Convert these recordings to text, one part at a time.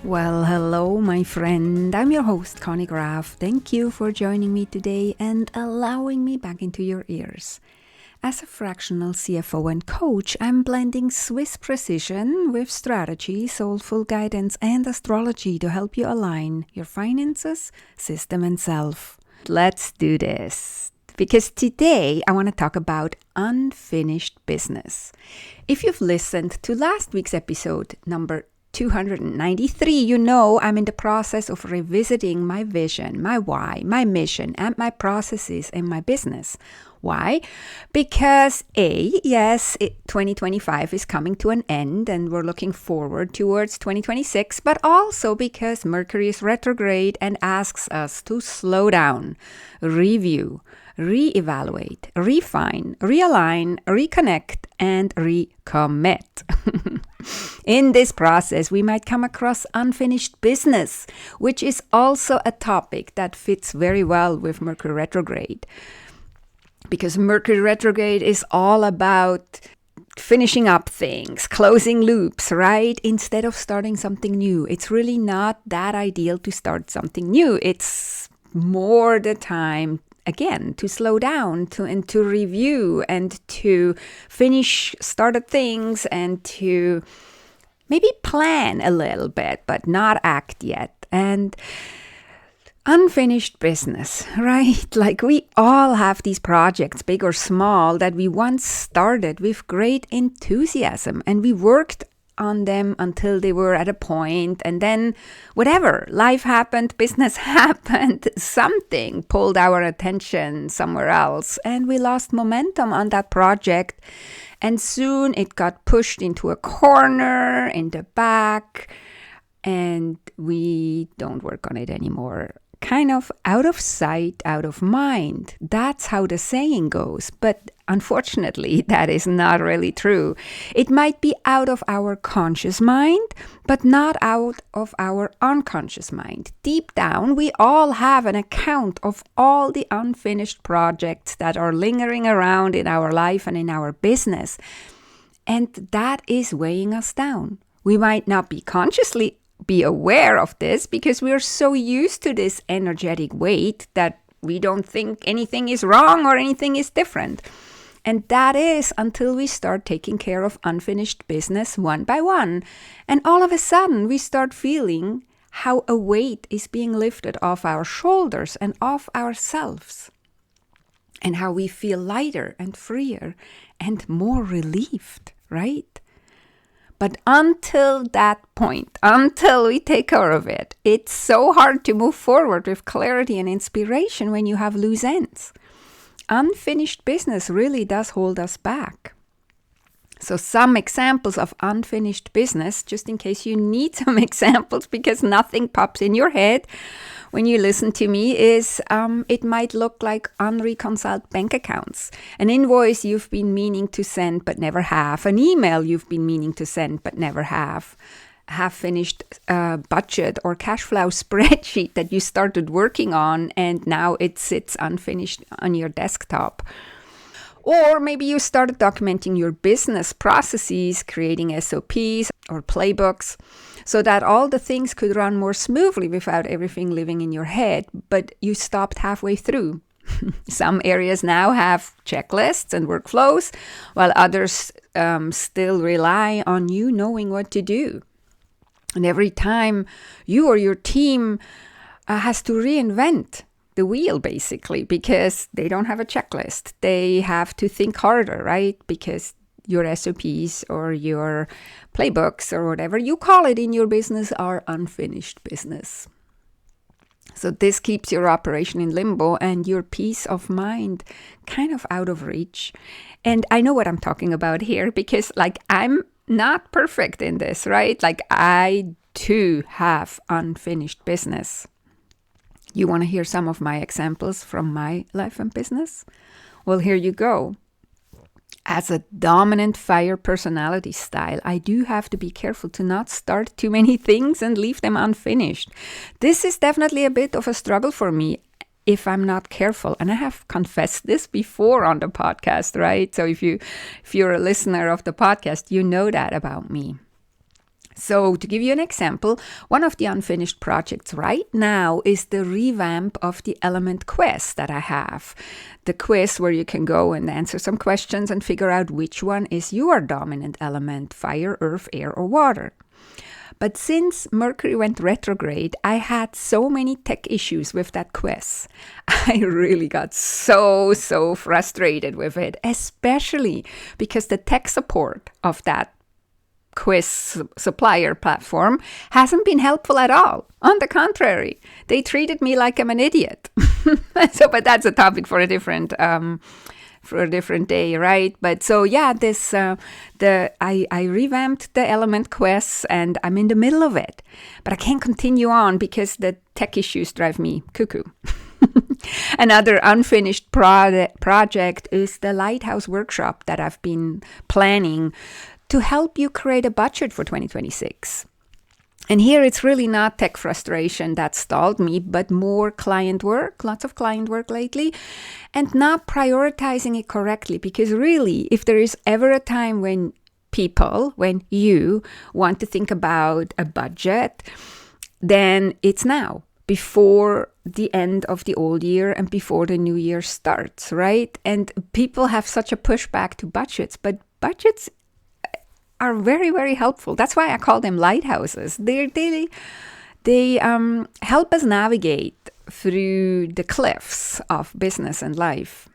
Well, hello, my friend. I'm your host, Conny Graf. Thank you for joining me today and allowing me back into your ears. As a fractional CFO and coach, I'm blending Swiss precision with strategy, soulful guidance, and astrology to help you align your finances, system, and self. Let's do this. Because today I want to talk about unfinished business. If you've listened to last week's episode, number 293, you know I'm in the process of revisiting my vision, my why, my mission, and my processes in my business. Why? Because 2025 is coming to an end and we're looking forward towards 2026, but also because Mercury is retrograde and asks us to slow down, review, reevaluate, refine, realign, reconnect, and recommit. In this process, we might come across unfinished business, which is also a topic that fits very well with Mercury retrograde. Because Mercury retrograde is all about finishing up things, closing loops, right? Instead of starting something new. It's really not that ideal to start something new. It's more the time, again, to slow down and to review and to finish started things and to maybe plan a little bit, but not act yet. And unfinished business, right? Like we all have these projects, big or small, that we once started with great enthusiasm and we worked on them until they were at a point, and then whatever, life happened, business happened, something pulled our attention somewhere else, and we lost momentum on that project, and soon it got pushed into a corner in the back, and we don't work on it anymore. Kind of out of sight, out of mind. That's how the saying goes. But unfortunately, that is not really true. It might be out of our conscious mind, but not out of our unconscious mind. Deep down, we all have an account of all the unfinished projects that are lingering around in our life and in our business. And that is weighing us down. We might not be consciously be aware of this because we are so used to this energetic weight that we don't think anything is wrong or anything is different. And that is until we start taking care of unfinished business one by one. And all of a sudden we start feeling how a weight is being lifted off our shoulders and off ourselves. And how we feel lighter and freer and more relieved, right? But until that point, until we take care of it, it's so hard to move forward with clarity and inspiration when you have loose ends. Unfinished business really does hold us back. So some examples of unfinished business, just in case you need some examples because nothing pops in your head when you listen to me, is it might look like unreconciled bank accounts, an invoice you've been meaning to send but never have, an email you've been meaning to send but never have, half-finished budget or cash flow spreadsheet that you started working on and now it sits unfinished on your desktop. Or maybe you started documenting your business processes, creating SOPs or playbooks, so that all the things could run more smoothly without everything living in your head, but you stopped halfway through. Some areas now have checklists and workflows, while others still rely on you knowing what to do. And every time you or your team has to reinvent the wheel, basically, because they don't have a checklist. They have to think harder, right? Because your SOPs or your playbooks or whatever you call it in your business are unfinished business. So this keeps your operation in limbo and your peace of mind kind of out of reach. And I know what I'm talking about here because I'm not perfect in this, right? I too have unfinished business. You want to hear some of my examples from my life and business? Well, here you go. As a dominant fire personality style, I do have to be careful to not start too many things and leave them unfinished. This is definitely a bit of a struggle for me if I'm not careful. And I have confessed this before on the podcast, right? So if you're a listener of the podcast, you know that about me. So to give you an example, one of the unfinished projects right now is the revamp of the element quiz that I have. The quiz where you can go and answer some questions and figure out which one is your dominant element, fire, earth, air, or water. But since Mercury went retrograde, I had so many tech issues with that quiz. I really got so frustrated with it, especially because the tech support of that quiz supplier platform hasn't been helpful at all. On the contrary, they treated me like I'm an idiot. But that's a topic for a different day, right? But so yeah, I revamped the element quiz and I'm in the middle of it, but I can't continue on because the tech issues drive me cuckoo. Another unfinished project is the Lighthouse workshop that I've been planning to help you create a budget for 2026. And here it's really not tech frustration that stalled me, but more client work, lots of client work lately, and not prioritizing it correctly. Because really, if there is ever a time when you want to think about a budget, then it's now, before the end of the old year and before the new year starts, right? And people have such a pushback to budgets, but budgets are very, very helpful. That's why I call them lighthouses. They help us navigate through the cliffs of business and life.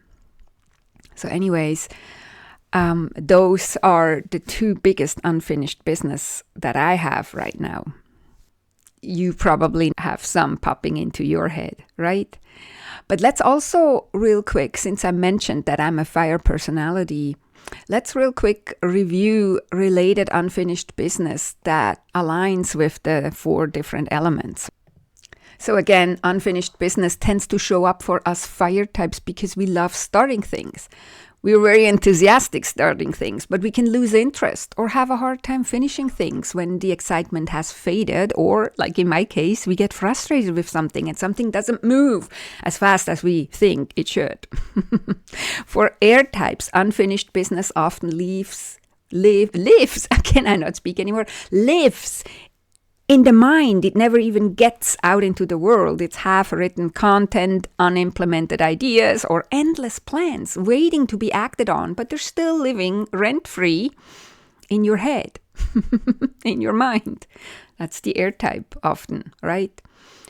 So anyways, those are the two biggest unfinished business that I have right now. You probably have some popping into your head, right? But let's also real quick, since I mentioned that I'm a fire personality, let's real quick review related unfinished business that aligns with the 4 different elements. So again, unfinished business tends to show up for us fire types because we love starting things. We're very enthusiastic starting things, but we can lose interest or have a hard time finishing things when the excitement has faded, or like in my case, we get frustrated with something and something doesn't move as fast as we think it should. For air types, unfinished business often lives in the mind. It never even gets out into the world. It's half-written content, unimplemented ideas, or endless plans waiting to be acted on, but they're still living rent-free in your head, in your mind. That's the air type often, right?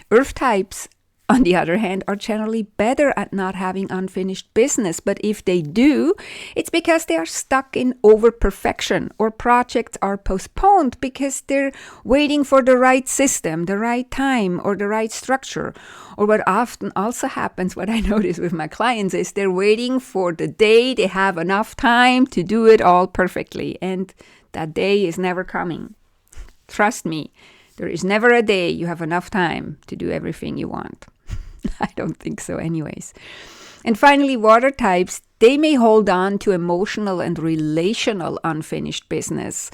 Earth types, on the other hand, are generally better at not having unfinished business. But if they do, it's because they are stuck in over-perfection, or projects are postponed because they're waiting for the right system, the right time, or the right structure. Or what often also happens, what I notice with my clients, is they're waiting for the day they have enough time to do it all perfectly. And that day is never coming. Trust me, there is never a day you have enough time to do everything you want. I don't think so anyways. And finally, water types, they may hold on to emotional and relational unfinished business.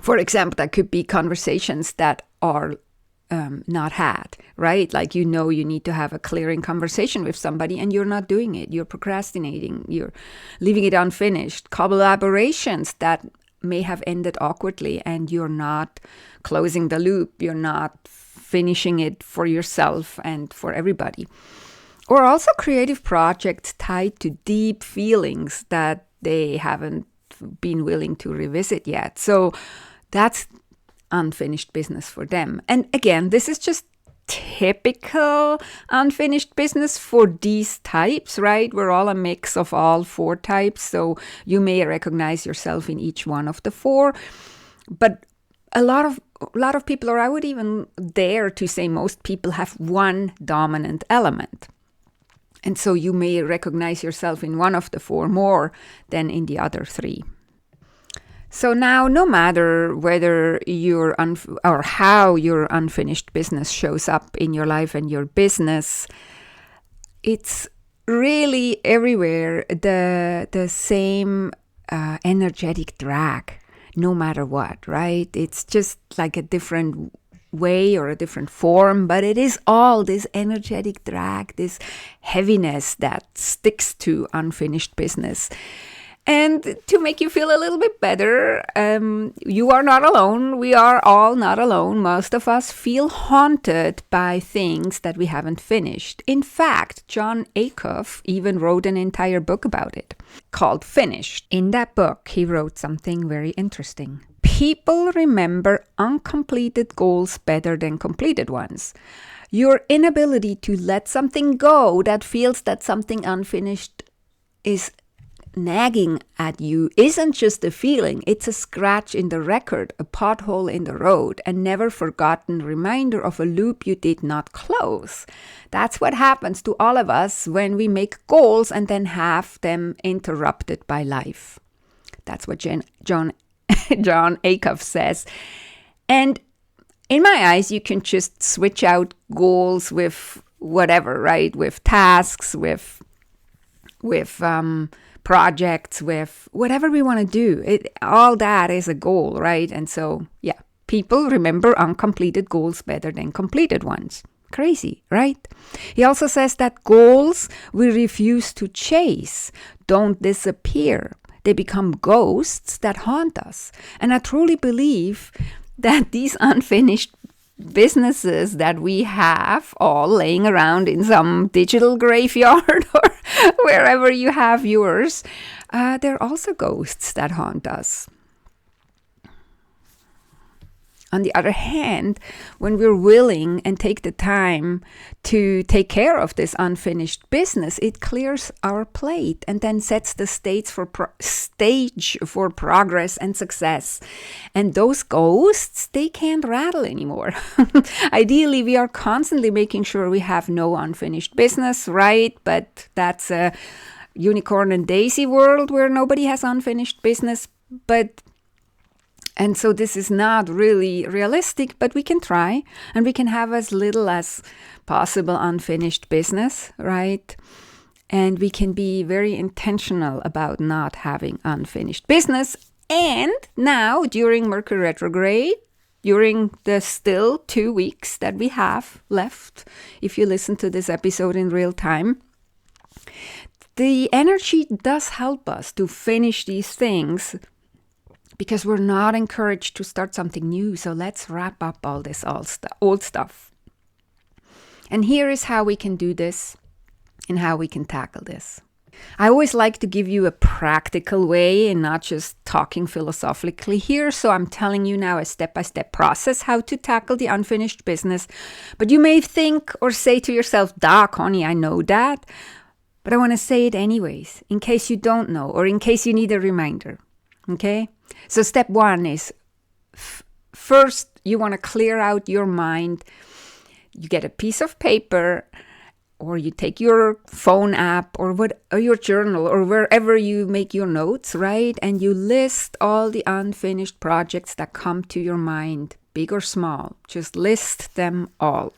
For example, that could be conversations that are not had, right? Like, you need to have a clearing conversation with somebody and you're not doing it. You're procrastinating. You're leaving it unfinished. Collaborations that may have ended awkwardly and you're not closing the loop. You're not finishing it for yourself and for everybody. Or also creative projects tied to deep feelings that they haven't been willing to revisit yet. So that's unfinished business for them. And again, this is just typical unfinished business for these types, right? We're all a mix of all 4 types. So you may recognize yourself in each one of the 4. But a lot of people, or I would even dare to say most people, have one dominant element. And so you may recognize yourself in one of the 4 more than in the other 3. So now, no matter whether or how your unfinished business shows up in your life and your business, it's really everywhere the same energetic drag. No matter what, right? It's just like a different way or a different form, but it is all this energetic drag, this heaviness that sticks to unfinished business. And to make you feel a little bit better, you are not alone. We are all not alone. Most of us feel haunted by things that we haven't finished. In fact, Jon Acuff even wrote an entire book about it called Finished. In that book, he wrote something very interesting. People remember uncompleted goals better than completed ones. Your inability to let something go that feels that something unfinished is nagging at you isn't just a feeling, it's a scratch in the record, a pothole in the road, a never forgotten reminder of a loop you did not close. That's what happens to all of us when we make goals and then have them interrupted by life. That's what Jon Acuff says. And in my eyes, you can just switch out goals with whatever, right? With tasks, with projects, with whatever we want to do. All that is a goal, right? And so, yeah, people remember uncompleted goals better than completed ones. Crazy, right? He also says that goals we refuse to chase don't disappear. They become ghosts that haunt us. And I truly believe that these unfinished businesses that we have all laying around in some digital graveyard or wherever you have yours, they're also ghosts that haunt us. On the other hand, when we're willing and take the time to take care of this unfinished business, it clears our plate and then sets the stage for progress and success. And those ghosts, they can't rattle anymore. Ideally, we are constantly making sure we have no unfinished business, right? But that's a unicorn and daisy world where nobody has unfinished business. And so this is not really realistic, but we can try, and we can have as little as possible unfinished business, right? And we can be very intentional about not having unfinished business. And now, during Mercury Retrograde, during the still 2 weeks that we have left, if you listen to this episode in real time, the energy does help us to finish these things, because we're not encouraged to start something new. So let's wrap up all this old stuff. And here is how we can do this and how we can tackle this. I always like to give you a practical way and not just talking philosophically here. So I'm telling you now a step-by-step process how to tackle the unfinished business. But you may think or say to yourself, "Duh, Conny, I know that." But I want to say it anyways, in case you don't know or in case you need a reminder. Okay? So step one is first you want to clear out your mind. You get a piece of paper, or you take your phone app or your journal or wherever you make your notes, right? And you list all the unfinished projects that come to your mind, big or small. Just list them all.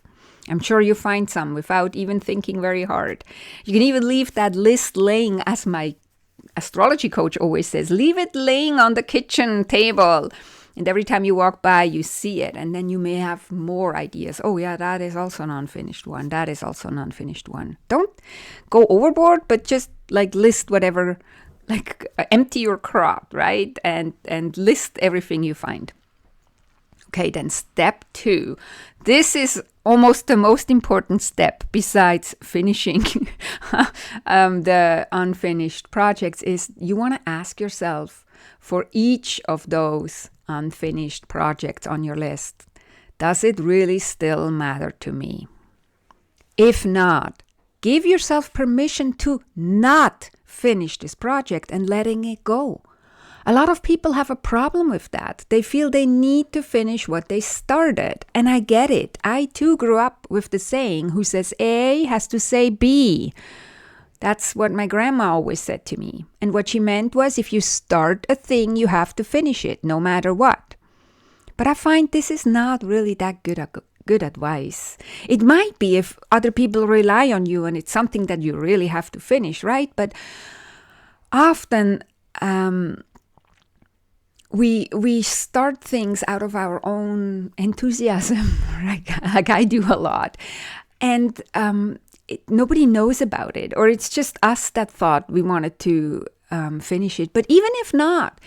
I'm sure you find some without even thinking very hard. You can even leave that list laying, as my astrology coach always says, leave it laying on the kitchen table. And every time you walk by, you see it. And then you may have more ideas. Oh, yeah, that is also an unfinished one. That is also an unfinished one. Don't go overboard, but just list whatever, empty your crop, right? And list everything you find. Okay, then step 2. This is almost the most important step besides finishing the unfinished projects is you want to ask yourself for each of those unfinished projects on your list, does it really still matter to me? If not, give yourself permission to not finish this project and letting it go. A lot of people have a problem with that. They feel they need to finish what they started. And I get it. I too grew up with the saying, who says A has to say B. That's what my grandma always said to me. And what she meant was, if you start a thing, you have to finish it, no matter what. But I find this is not really that good advice. It might be if other people rely on you and it's something that you really have to finish, right? But often we start things out of our own enthusiasm, like I do a lot. And nobody knows about it, or it's just us that thought we wanted to finish it. But even if not,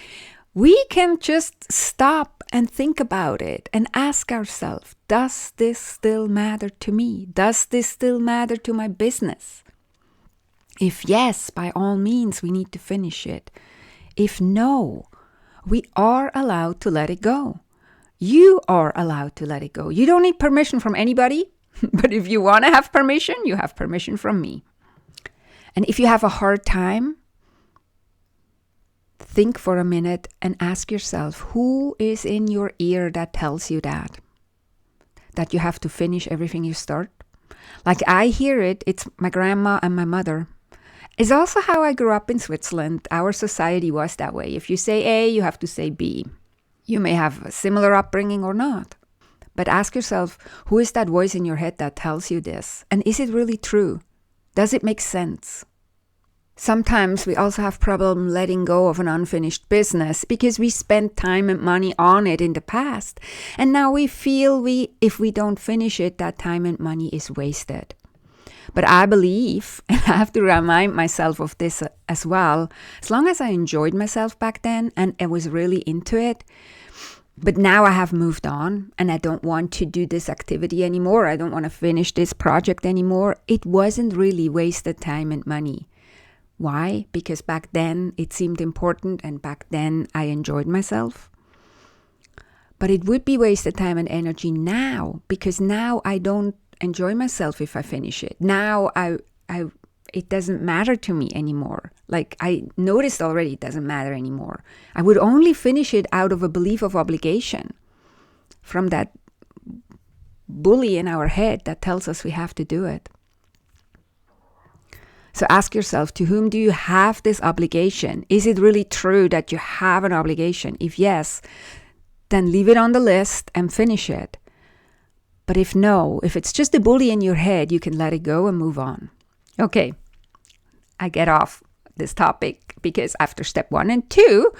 we can just stop and think about it and ask ourselves, does this still matter to me? Does this still matter to my business? If yes, by all means, we need to finish it. If no, we are allowed to let it go. You are allowed to let it go. You don't need permission from anybody, but if you want to have permission, you have permission from me. And if you have a hard time, think for a minute and ask yourself, who is in your ear that tells you that you have to finish everything you start? Like I hear it, it's my grandma and my mother. It's also how I grew up in Switzerland. Our society was that way. If you say A, you have to say B. You may have a similar upbringing or not. But ask yourself, who is that voice in your head that tells you this? And is it really true? Does it make sense? Sometimes we also have problem letting go of an unfinished business because we spent time and money on it in the past. And now we feel if we don't finish it, that time and money is wasted. But I believe, and I have to remind myself of this as well, as long as I enjoyed myself back then and I was really into it, but now I have moved on and I don't want to do this activity anymore. I don't want to finish this project anymore. It wasn't really wasted time and money. Why? Because back then it seemed important and back then I enjoyed myself. But it would be wasted time and energy now because now I don't enjoy myself if I finish it. Now it doesn't matter to me anymore. Like I noticed already it doesn't matter anymore. I would only finish it out of a belief of obligation from that bully in our head that tells us we have to do it. So ask yourself, to whom do you have this obligation? Is it really true that you have an obligation? If yes, then leave it on the list and finish it. But if no, if it's just a bully in your head, you can let it go and move on. Okay, I get off this topic because after step 1 and 2,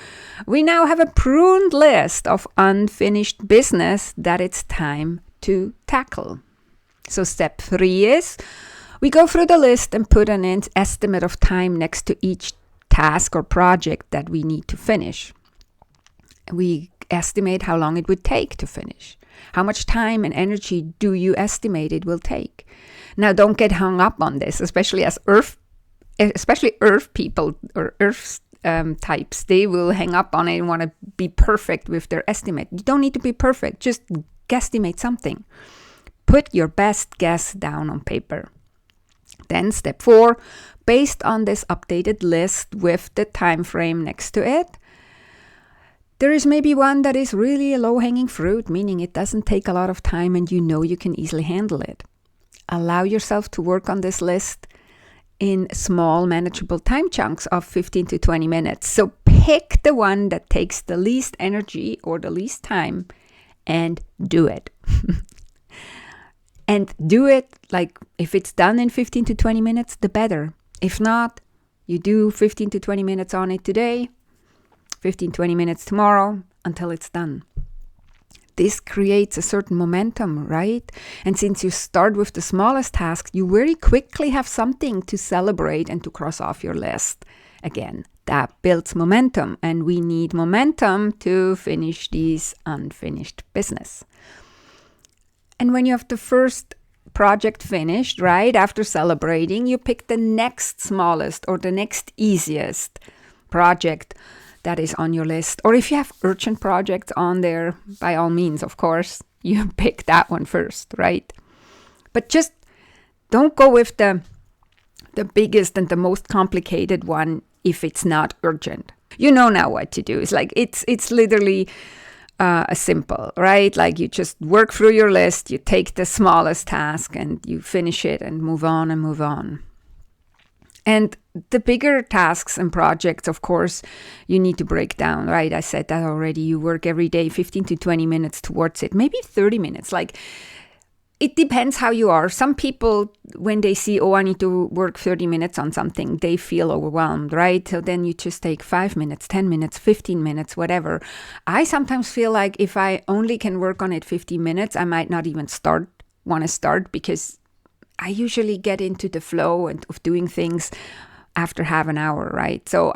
we now have a pruned list of unfinished business that it's time to tackle. So step 3 is we go through the list and put an estimate of time next to each task or project that we need to finish. We estimate how long it would take to finish. How much time and energy do you estimate it will take? Now, don't get hung up on this, especially Earth people or Earth types. They will hang up on it and want to be perfect with their estimate. You don't need to be perfect. Just guesstimate something. Put your best guess down on paper. Then step 4, based on this updated list with the time frame next to it, there is maybe one that is really a low-hanging fruit, meaning it doesn't take a lot of time and you know you can easily handle it. Allow yourself to work on this list in small, manageable time chunks of 15 to 20 minutes. So pick the one that takes the least energy or the least time and do it. And do it, like, if it's done in 15 to 20 minutes, the better. If not, you do 15 to 20 minutes on it today, 15, 20 minutes tomorrow until it's done. This creates a certain momentum, right? And since you start with the smallest task, you very quickly have something to celebrate and to cross off your list. Again, that builds momentum, and we need momentum to finish these unfinished business. And when you have the first project finished, right, after celebrating, you pick the next smallest or the next easiest project that is on your list. Or if you have urgent projects on there, by all means, of course, you pick that one first, right? But just don't go with the biggest and the most complicated one if it's not urgent. You know now what to do. It's like, it's literally simple, right? Like you just work through your list, you take the smallest task and you finish it and move on and move on. And the bigger tasks and projects, of course, you need to break down, right? I said that already. You work every day 15 to 20 minutes towards it, maybe 30 minutes. Like, it depends how you are. Some people, when they see, oh, I need to work 30 minutes on something, they feel overwhelmed, right? So then you just take 5 minutes, 10 minutes, 15 minutes, whatever. I sometimes feel like if I only can work on it 15 minutes, I might not even want to start because I usually get into the flow of doing things after half an hour, right? So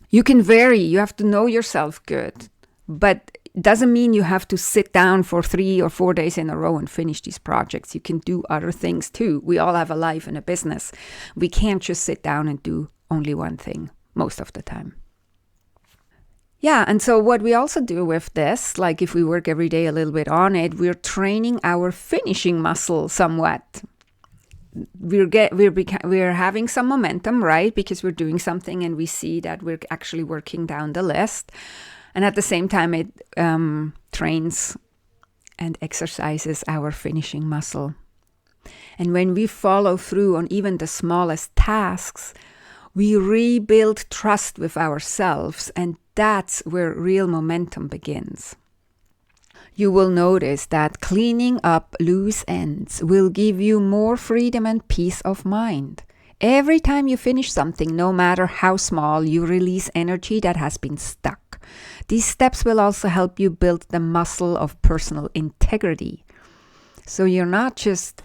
you can vary. You have to know yourself good, but it doesn't mean you have to sit down for 3 or 4 days in a row and finish these projects. You can do other things too. We all have a life and a business. We can't just sit down and do only one thing most of the time. Yeah, and so what we also do with this, like if we work every day a little bit on it, we're training our finishing muscle somewhat. We're having some momentum, right? Because we're doing something and we see that we're actually working down the list. And at the same time, it trains and exercises our finishing muscle. And when we follow through on even the smallest tasks, we rebuild trust with ourselves, and that's where real momentum begins. You will notice that cleaning up loose ends will give you more freedom and peace of mind. Every time you finish something, no matter how small, you release energy that has been stuck. These steps will also help you build the muscle of personal integrity. So you're not just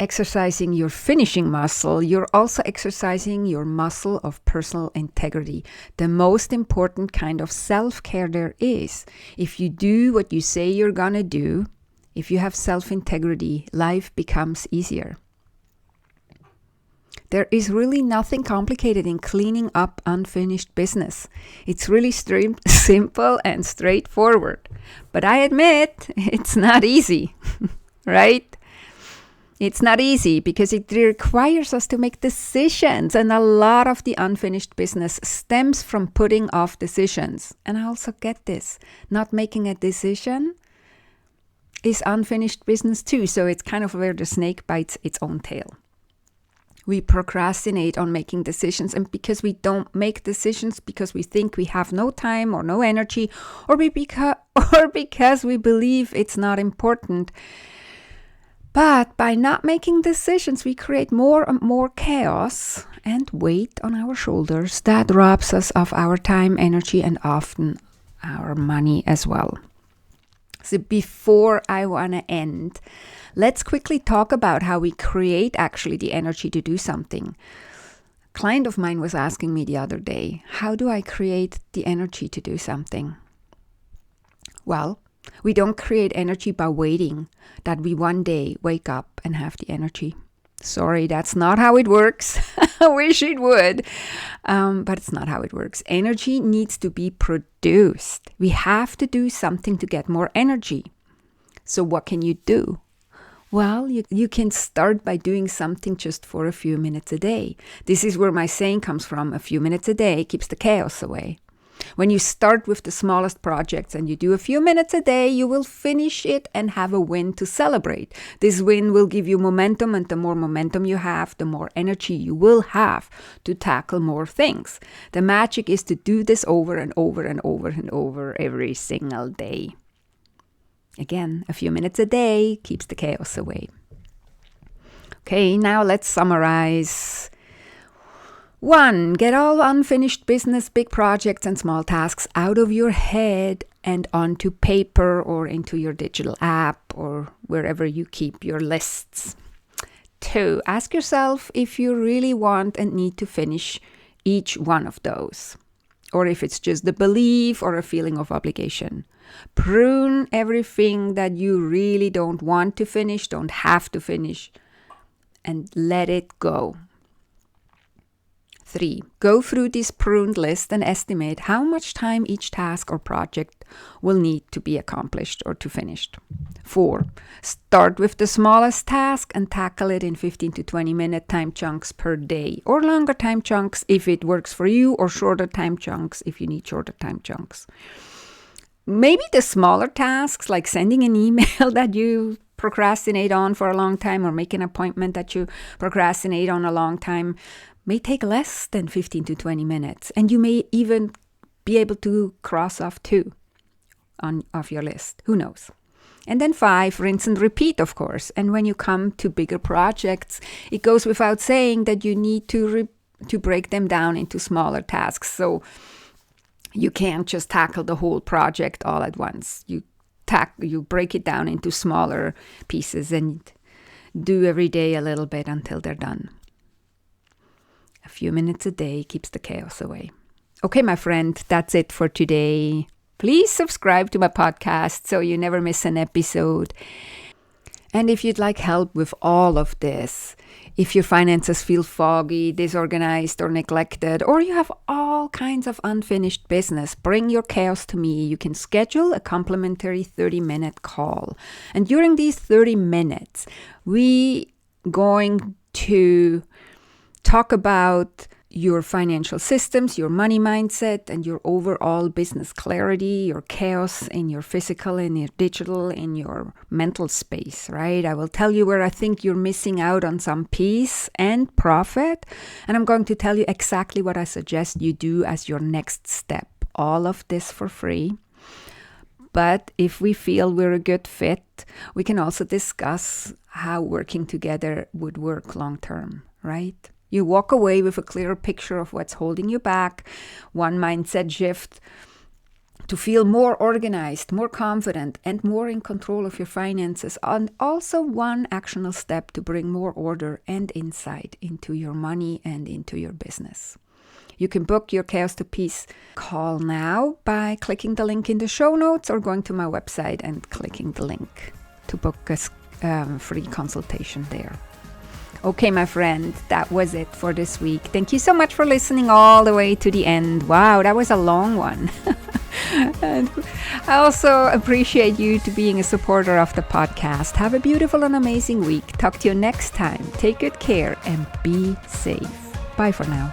exercising your finishing muscle, you're also exercising your muscle of personal integrity. The most important kind of self-care there is. If you do what you say you're gonna do, if you have self-integrity, life becomes easier. There is really nothing complicated in cleaning up unfinished business. It's really simple and straightforward. But I admit, it's not easy, right? It's not easy because it requires us to make decisions, and a lot of the unfinished business stems from putting off decisions. And I also get this. Not making a decision is unfinished business too, so it's kind of where the snake bites its own tail. We procrastinate on making decisions, and because we don't make decisions because we think we have no time or no energy, or because we believe it's not important. But by not making decisions, we create more and more chaos and weight on our shoulders that robs us of our time, energy, and often our money as well. So before I want to end, let's quickly talk about how we create actually the energy to do something. A client of mine was asking me the other day, how do I create the energy to do something? Well, we don't create energy by waiting that we one day wake up and have the energy. Sorry, that's not how it works. I wish it would, but it's not how it works. Energy needs to be produced. We have to do something to get more energy. So what can you do? Well, you can start by doing something just for a few minutes a day. This is where my saying comes from. A few minutes a day keeps the chaos away. When you start with the smallest projects and you do a few minutes a day, you will finish it and have a win to celebrate. This win will give you momentum, and the more momentum you have, the more energy you will have to tackle more things. The magic is to do this over and over and over and over every single day. Again, a few minutes a day keeps the chaos away. Okay, now let's summarize. 1. Get all unfinished business, big projects, and small tasks out of your head and onto paper or into your digital app or wherever you keep your lists. 2. Ask yourself if you really want and need to finish each one of those, or if it's just the belief or a feeling of obligation. Prune everything that you really don't want to finish, don't have to finish, and let it go. 3. Go through this pruned list and estimate how much time each task or project will need to be accomplished or to finished. 4. Start with the smallest task and tackle it in 15 to 20 minute time chunks per day, or longer time chunks if it works for you, or shorter time chunks if you need shorter time chunks. Maybe the smaller tasks, like sending an email that you procrastinate on for a long time, or make an appointment that you procrastinate on a long time, may take less than 15 to 20 minutes. And you may even be able to cross off 2 off your list. Who knows? And then 5, rinse and repeat, of course. And when you come to bigger projects, it goes without saying that you need to break them down into smaller tasks. So you can't just tackle the whole project all at once. You break it down into smaller pieces and do every day a little bit until they're done. A few minutes a day keeps the chaos away. Okay, my friend, that's it for today. Please subscribe to my podcast so you never miss an episode. And if you'd like help with all of this, if your finances feel foggy, disorganized, or neglected, or you have all kinds of unfinished business, bring your chaos to me. You can schedule a complimentary 30-minute call. And during these 30 minutes, we going to talk about your financial systems, your money mindset, and your overall business clarity, your chaos in your physical, in your digital, in your mental space, right? I will tell you where I think you're missing out on some peace and profit. And I'm going to tell you exactly what I suggest you do as your next step. All of this for free. But if we feel we're a good fit, we can also discuss how working together would work long term, right? You walk away with a clearer picture of what's holding you back, one mindset shift to feel more organized, more confident, and more in control of your finances, and also one actionable step to bring more order and insight into your money and into your business. You can book your Chaos to Peace call now by clicking the link in the show notes or going to my website and clicking the link to book a free consultation there. Okay, my friend, that was it for this week. Thank you so much for listening all the way to the end. Wow, that was a long one. And I also appreciate you to being a supporter of the podcast. Have a beautiful and amazing week. Talk to you next time. Take good care and be safe. Bye for now.